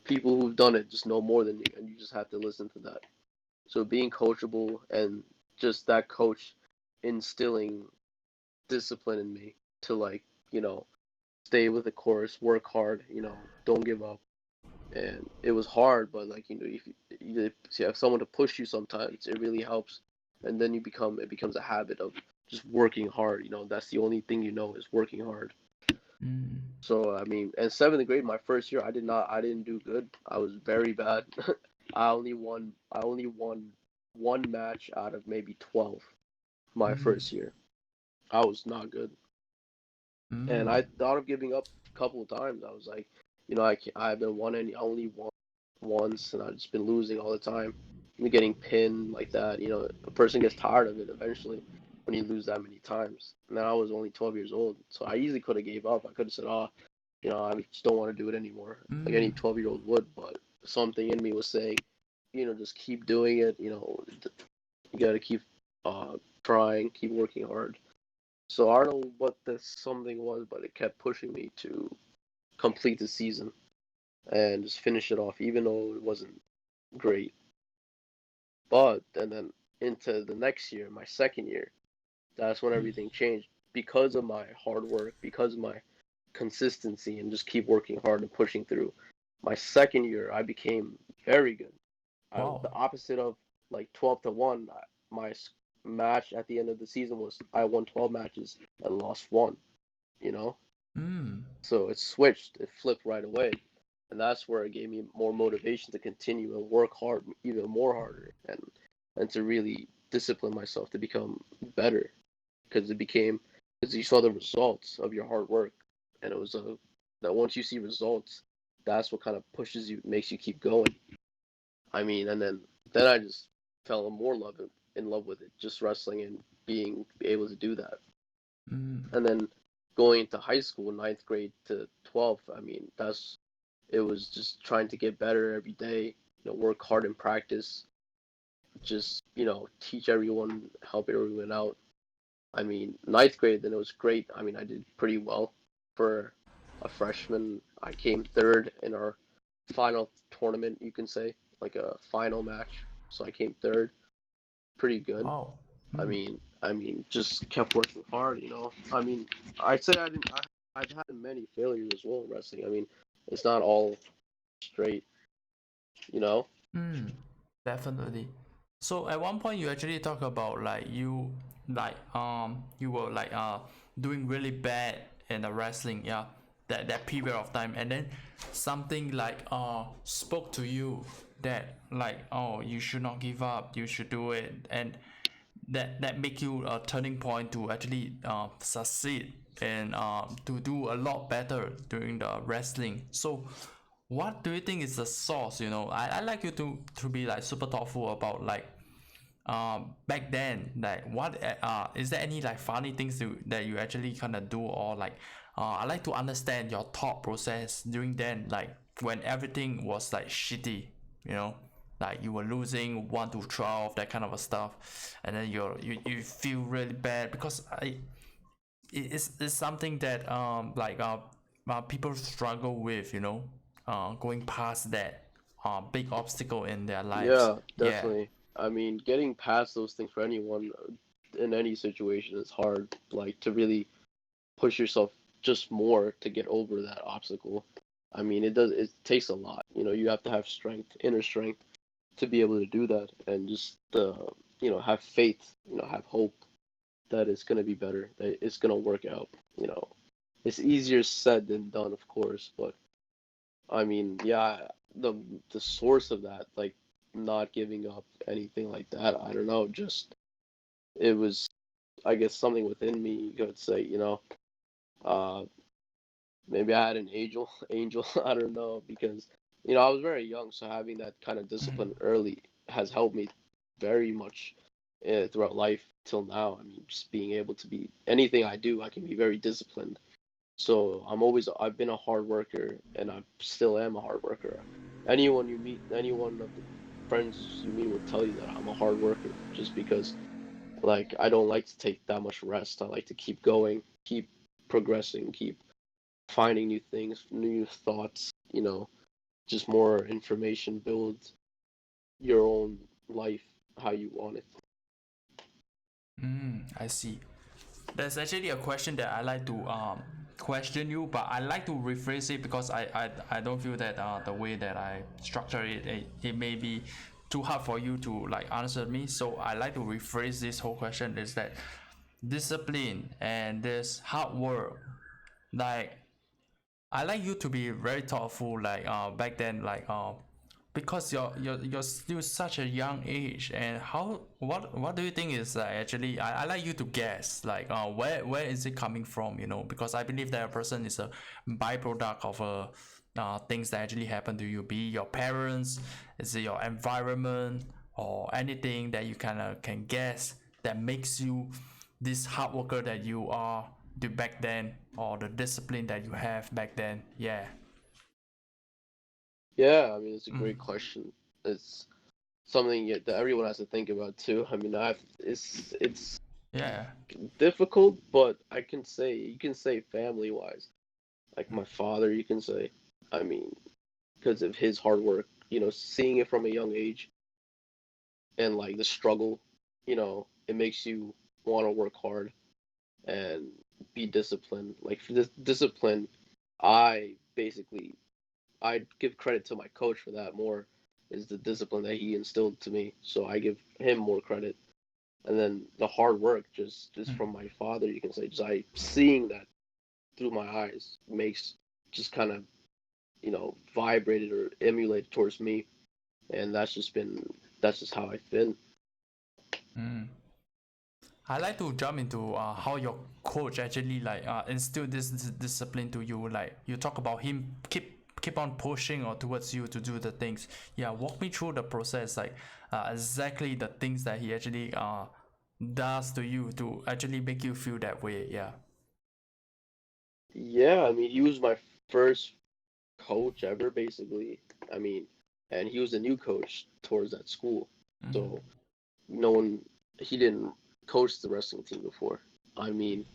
who've done it just know more than you, and you just have to listen to that. So being coachable, and just that coach instilling discipline in me to, like, you know stay with the course, work hard, don't give up. And it was hard, but like, if you have someone to push you, sometimes it really helps. And then it becomes a habit of just working hard. That's the only thing, is working hard. Mm. So I mean, in seventh grade, my first year, I didn't do good. I was very bad. I only won one match out of maybe 12 my Mm. first year. I was not good. And Mm. I thought of giving up a couple of times. I was like, I haven't won any. I only won once, and I've just been losing all the time. Getting pinned like that. A person gets tired of it eventually when you lose that many times. And then I was only 12 years old, so I easily could have gave up. I could have said, "Oh, I just don't want to do it anymore," like any Mm. 12-year-old would. But something in me was saying, just keep doing it. You got to keep trying, keep working hard. So I don't know what this something was, but it kept pushing me to complete the season and just finish it off, even though it wasn't great. But and then into the next year, my second year, that's when everything changed because of my hard work, because of my consistency, and just keep working hard and pushing through. My second year, I became very good. The Wow. opposite of like 12-1. My match at the end of the season was I won 12 matches and lost one. You know, Mm. So it switched, it flipped right away. And that's where it gave me more motivation to continue and work hard, even more harder, and to really discipline myself to become better. Because you saw the results of your hard work. And it was that once you see results, that's what kind of pushes you, makes you keep going. I mean, and then I just fell in love with it, just wrestling and being able to do that. Mm. And then going into high school, ninth grade to 12th, I mean, it was just trying to get better every day, work hard in practice, just, teach everyone, help everyone out. I mean, ninth grade, then it was great. I mean, I did pretty well for a freshman. I came third in our final tournament, you can say, like a final match. So I came third, pretty good. Wow. I Mm. mean, just kept working hard. I mean, I'd say I didn't. I've had many failures as well in wrestling. I mean, it's not all straight. you know? Mm, definitely. So at one point you actually talk about like you were like doing really bad in the wrestling, yeah, that period of time, and then something like spoke to you that like, oh, you should not give up, you should do it, and that make you a turning point to actually succeed and to do a lot better during the wrestling. So what do you think is the source? I like you to be like super thoughtful about like back then, like what is there any like funny things that you actually kind of do, or like I like to understand your thought process during then, like when everything was like shitty, you know like you were losing 1 to 12, that kind of a stuff, and then you feel really bad because it's something that people struggle with, going past that big obstacle in their lives. Yeah, Yeah. definitely. I mean, getting past those things for anyone in any situation is hard. Like to really push yourself just more to get over that obstacle. I mean, it takes a lot. You have to have strength, inner strength to be able to do that and just have faith, have hope that it's going to be better, that it's going to work out, you know. It's easier said than done, of course, but I mean, yeah, the the source of that, like not giving up, anything like that, I don't know, just it was, I guess, something within me, you could say, uh maybe I had an angel, I don't know, because I was very young, so having that kind of discipline Mhm. early has helped me very much throughout life till now. I mean, just being able to be anything I do, I can be very disciplined. So I've been a hard worker, and I still am a hard worker. Anyone you meet, anyone of the friends you meet will tell you that I'm a hard worker, just because like I don't like to take that much rest. I like to keep going, keep progressing, keep finding new things, new thoughts, just more information, build your own life how you want it. I see. There's actually a question that I like to question you, but I like to rephrase it because I don't feel that the way that I structure it may be too hard for you to like answer me. So I like to rephrase this whole question is that discipline and this hard work, like I like you to be very thoughtful, like back then, like because you're still such a young age, and what do you think is actually I like you to guess like where is it coming from, because I believe that a person is a byproduct of things that actually happen to you, be it your parents, is it your environment, or anything that you kind of can guess that makes you this hard worker that you are back then, or the discipline that you have back then. Yeah. Yeah, I mean it's a Mm. great question. It's something that everyone has to think about too. I mean, it's Yeah. difficult, but I can say you can say family wise, like my father, you can say. I mean, because of his hard work, seeing it from a young age and like the struggle, it makes you want to work hard and be disciplined. Like for this discipline, I basically I give credit to my coach for that more, is the discipline that he instilled to me. So I give him more credit. And then the hard work just Mm. from my father, you can say, just I seeing that through my eyes makes just kind of vibrated or emulated towards me, and that's just how I've been. Mm. I like to jump into how your coach actually like instill this discipline to you. Like you talk about him keep on pushing or towards you to do the things. Yeah, walk me through the process. Like exactly the things that he actually does to you to actually make you feel that way. Yeah. Yeah, I mean, he was my first coach ever, basically. I mean, and he was a new coach towards that school. So Mm. no one, he didn't coach the wrestling team before. I mean,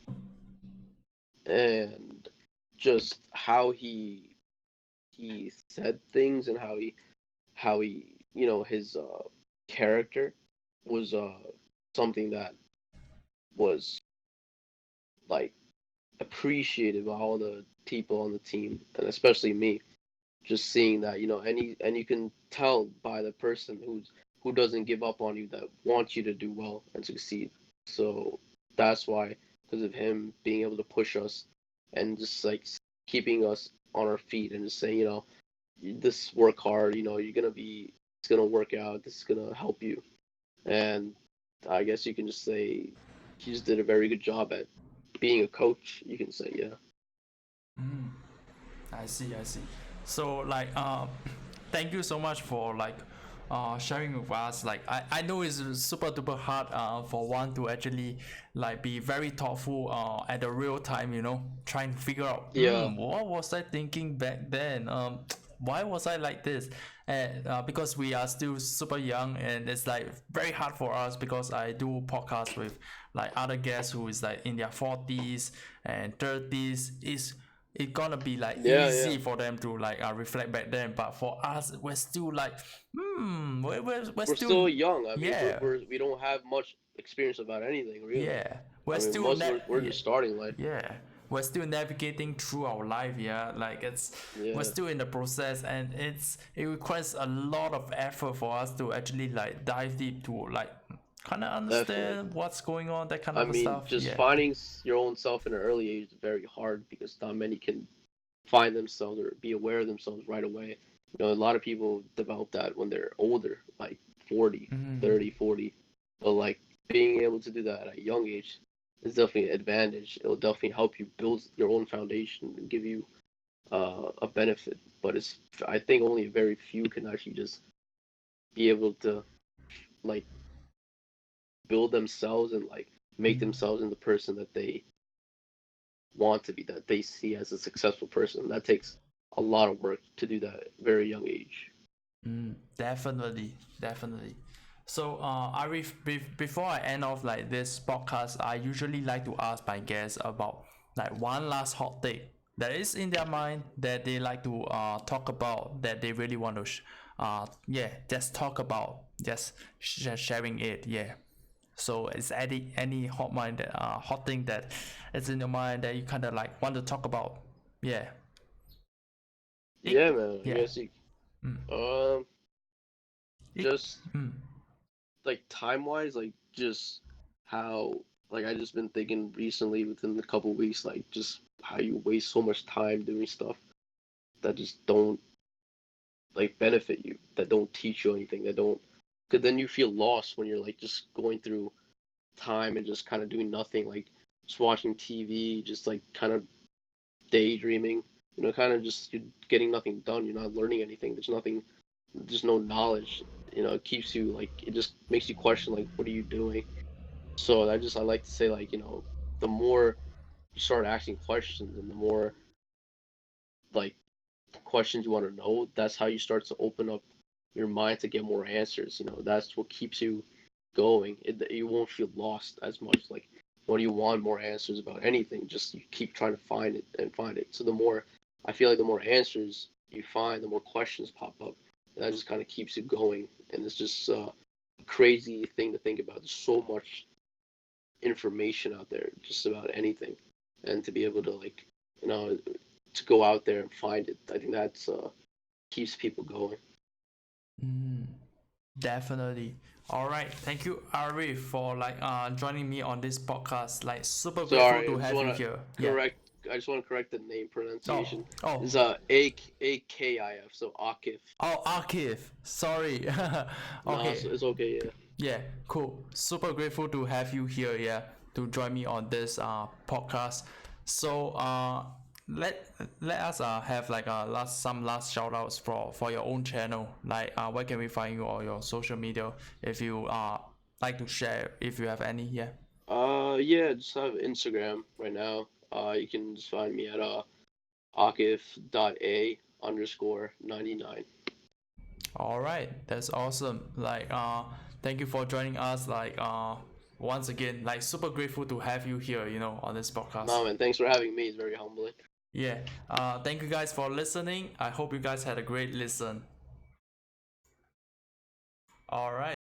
and just how he said things and how he his character was something that was like appreciated by all the people on the team and especially me. just seeing that, and you can tell by the person who doesn't give up on you, that wants you to do well and succeed. So that's why, because of him being able to push us and just like keeping us on our feet and just saying, this work hard, it's gonna work out, this is gonna help you. And I guess you can just say he just did a very good job at being a coach, you can say, yeah. Mm, I see, I see. So like thank you so much for like sharing with us. Like I know it's super duper hard for one to actually like be very thoughtful at the real time, trying to figure out Yeah, what was I thinking back then? Why was I like this? And because we are still super young, and it's like very hard for us because I do podcasts with like other guests who is like in their 40s and 30s. Is it gonna be like yeah, yeah. easy for them to like reflect back then, but for us we're still like we're We're still still young. I mean, yeah, we don't have much experience about anything really. yeah, I we're mean, still most of we're yeah, just starting life. yeah, we're still navigating through our life. Yeah, like we're Yeah, still in the process, and it requires a lot of effort for us to actually like dive deep to like kind of definitely. understand what's going on, that kind I of mean, stuff. just Yeah. finding your own self in an early age is very hard because not many can find themselves or be aware of themselves right away. A lot of people develop that when they're older, like 40, Mm-hmm. 30, 40. But like being able to do that at a young age is definitely an advantage. It'll definitely help you build your own foundation and give you a benefit. But I think only very few can actually just be able to like build themselves and like make themselves into the person that they want to be, that they see as a successful person. That takes a lot of work to do that at a very young age. Definitely, definitely. So, Arif, before I end off like this podcast, I usually like to ask my guests about like one last hot take that is in their mind that they like to talk about, that they really want to yeah, just talk about, just sharing it. Yeah. So, is any hot thing that is in your mind that you kind of like want to talk about? Yeah. Yeah, man. I Yeah. guess you, Mm. um, It, just mm. like time wise, like just how, like I just been thinking recently within a couple weeks, like just how you waste so much time doing stuff that just don't like benefit you, that don't teach you anything, that don't, because then you feel lost when you're like just going through time and just kind of doing nothing, like just watching TV, just like kind of daydreaming, kind of just you're getting nothing done. You're not learning anything. There's nothing, there's no knowledge. It keeps you like, it just makes you question like, what are you doing? So I like to say like, the more you start asking questions and the more like questions you want to know, that's how you start to open up your mind to get more answers. That's what keeps you going. You won't feel lost as much. Like when you want more answers about anything, just you keep trying to find it and find it. So the more, I feel like the more answers you find, the more questions pop up. And that just kind of keeps you going. And it's just a crazy thing to think about. There's so much information out there, just about anything, and to be able to like, you know, to go out there and find it. I think that's keeps people going. Mm. Definitely. All right. Thank you, Arif, for like joining me on this podcast. Like super grateful Sorry, to have you here. Yeah. correct. I just want to correct the name Oh. pronunciation. Oh. It's Akif, so Akif. Oh, Akif. Sorry. No, Okay. it's okay. Yeah. Yeah. Cool. Super grateful to have you here. Yeah. To join me on this podcast. So let us have like some last shout outs for your own channel. Like where can we find you on your social media if you like to share, if you have any. Yeah. Yeah. Just have Instagram right now. You can just find me at Akif.a underscore 99. All right, that's awesome. Like, thank you for joining us. Like, once again, like, super grateful to have you here. On this podcast. No man, thanks for having me. It's very humbling. Yeah. Thank you guys for listening. I hope you guys had a great listen. All right.